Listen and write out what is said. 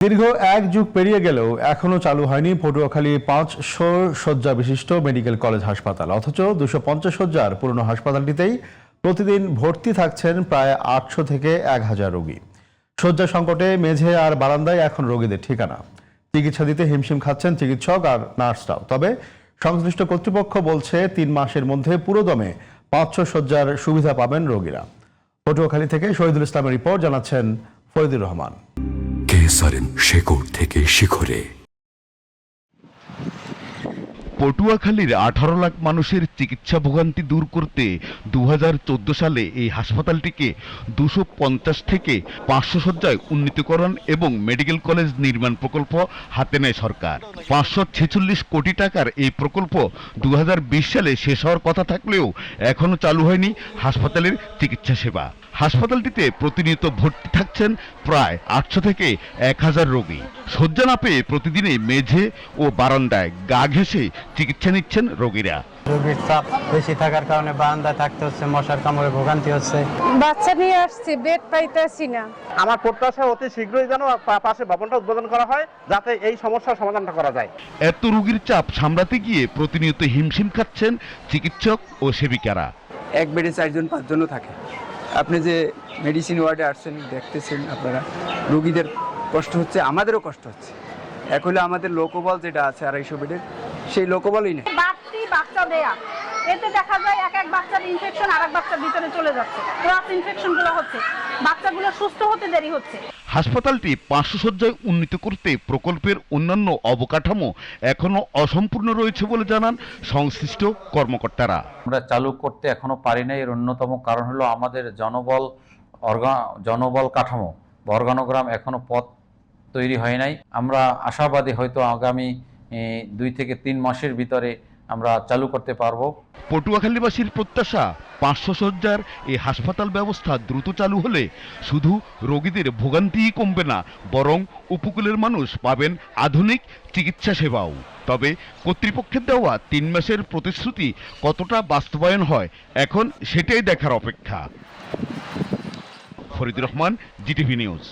দীর্ঘ এক যুগ পেরিয়ে গেলেও এখনো চালু হয়নি পটুয়াখালী 500 শয্যা বিশিষ্ট মেডিকেল কলেজ হাসপাতাল। অথচ 250 শয্যার পুরনো হাসপাতালটিতেই প্রতিদিন ভর্তি থাকছেন প্রায় 800 থেকে 1000 রোগী। শয্যা সংকটে মেঝে আর বারান্দায় এখন রোগীদের ঠিকানা। চিকিৎসা দিতে হিমশিম খাচ্ছেন চিকিৎসক আর নার্সরাও। তবে সংশ্লিষ্ট কর্তৃপক্ষ বলছে 3 মাসের মধ্যে পুরোদমে 500 শয্যার সুবিধা পাবেন রোগীরা। পটুয়াখালী থেকে শহীদুল ইসলামের রিপোর্ট, জানাচ্ছেন ফরিদুর রহমান। শেকড় থেকে শিখরে। পটুয়াখালীর 18 লাখ মানুষের চিকিৎসা ভোগান্তি দূর করতে 2014 সালে এই হাসপাতালটিকে 250 থেকে 500 শয্যায় উন্নীতকরণ এবং মেডিকেল কলেজ নির্মাণ প্রকল্প হাতে নেয় সরকার। 546 কোটি টাকার এই প্রকল্প 2020 সালে শেষ হওয়ার কথা থাকলেও এখনো চালু হয়নি হাসপাতালের চিকিৎসা সেবা। হাসপাতালটিতে প্রতিনিয়ত ভর্তি থাকছেন প্রায় 800 থেকে 1000 রোগী। শয্যা না পেয়ে প্রতিদিনই মেঝে ও বারান্দায় গা ঘেঁষে চিকিৎসা নিচ্ছেন রোগীরা। রোগীর চাপ বেশি থাকার কারণে বারান্দায় থাকতে হচ্ছে, মশার কামড়ে ভোগান্তি হচ্ছে। বাচ্চা নিয়ে আসছি, বেড পাইতেছি না। আমার প্রত্যাশা অতি শীঘ্রই যেন পাশে ভবনটা উদ্বোধন করা হয়, যাতে এই সমস্যার সমাধানটা করা যায়। এত রোগীর চাপ সামলাতে গিয়ে প্রতিনিয়ত হিমশিম খাচ্ছেন চিকিৎসক ও সেবিকারা। এক বেডে 4 জন 5 জনও থাকে। আপনি যে মেডিসিন ওয়ার্ডে আসছেন, দেখতেছেন আপনারা রোগীদের কষ্ট হচ্ছে, আমাদেরও কষ্ট হচ্ছে। এক হলো আমাদের লোকবল যেটা আছে 250 বেডের, সেই লোকবলই নেই। বাচ্চা দেয়া এতে দেখা যায় এক বাচ্চার ইনফেকশন আরেক বাচ্চার ভিতরে চলে যাচ্ছে, ক্রস ইনফেকশন গুলো হচ্ছে, বাচ্চাগুলো সুস্থ হতে দেরি হচ্ছে। হাসপাতালটি 500 শয্যায় উন্নীত করতে প্রকল্পের অন্যান্য অবকাঠামো এখনো অসম্পূর্ণ রয়েছে বলে জানান সংশ্লিষ্ট কর্মকর্তারা। আমরা চালু করতে এখনো পারি না। এর অন্যতম কারণ হলো আমাদের জনবল কাঠামো বা অর্গানোগ্রাম এখনো পথ তৈরি হয় নাই। আমরা আশাবাদী হয়তো আগামী 2 থেকে 3 মাসের ভিতরে আমরা চালু করতে পারবো। পটুয়াখালীবাসীর প্রত্যাশা 500 শয্যার এই হাসপাতাল ব্যবস্থা দ্রুত চালু হলে শুধু রোগীদের ভোগান্তিই কমবে না, বরং উপকূলের মানুষ পাবেন আধুনিক চিকিৎসা সেবাও। তবে কর্তৃপক্ষের দেওয়া 3 মাসের প্রতিশ্রুতি কতটা বাস্তবায়ন হয় এখন সেটাই দেখার অপেক্ষা। Faridur Rahman, GTV news.